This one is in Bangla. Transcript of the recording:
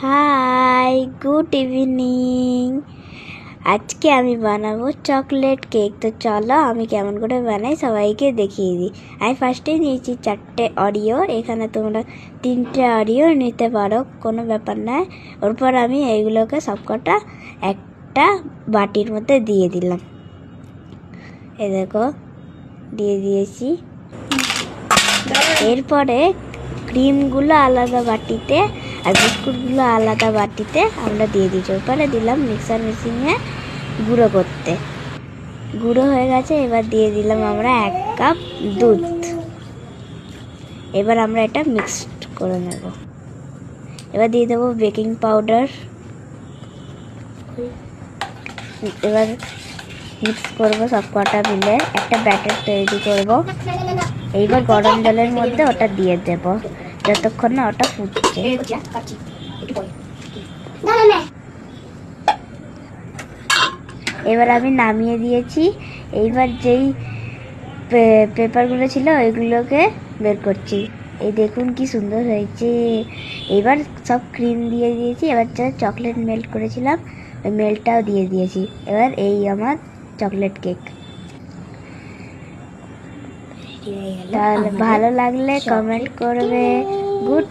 High, good evening. আজকে আমি বানাবো চকলেট কেক। তো চলো আমি কেমন করে বানাই সবাইকে দেখিয়ে দিই। আমি ফার্স্টে নিয়েছি 4টে অরিও। এখানে তোমরা 3টে অরিও নিতে পারো, কোনো ব্যাপার নয়। ওরপর আমি এইগুলোকে সবকটা একটা বাটির মধ্যে দিয়ে দিলাম। এই দেখো দিয়ে দিয়েছি। এরপরে ক্রিমগুলো আলাদা বাটিতে আর বিস্কুটগুলো আলাদা বাটিতে আমরা দিয়ে দিচ্ছি। ওপরে দিলাম মিক্সার মেশিনে গুঁড়ো করতে। গুঁড়ো হয়ে গেছে। এবার দিয়ে দিলাম আমরা 1 কাপ দুধ। এবার আমরা এটা মিক্সড করে নেব। এবার দিয়ে দেবো বেকিং পাউডার। এবার মিক্স করবো সব কটা মিলে একটা ব্যাটার তৈরি করব। এইবার গরম জলের মধ্যে ওটা দিয়ে দেব যতক্ষণ না ওটা ফুটছে। এবার আমি নামিয়ে দিয়েছি। এইবার যেই পেপারগুলো ছিল ওইগুলোকে বের করছি। এই দেখুন কি সুন্দর হয়েছে। এবার সব ক্রিম দিয়ে দিয়েছি। এবার যা চকলেট মেল্ট করেছিলাম ওই মেল্টটাও দিয়ে দিয়েছি। এবার এই আমার চকলেট কেক। তাহলে ভালো লাগলে কমেন্ট করবে। গুড।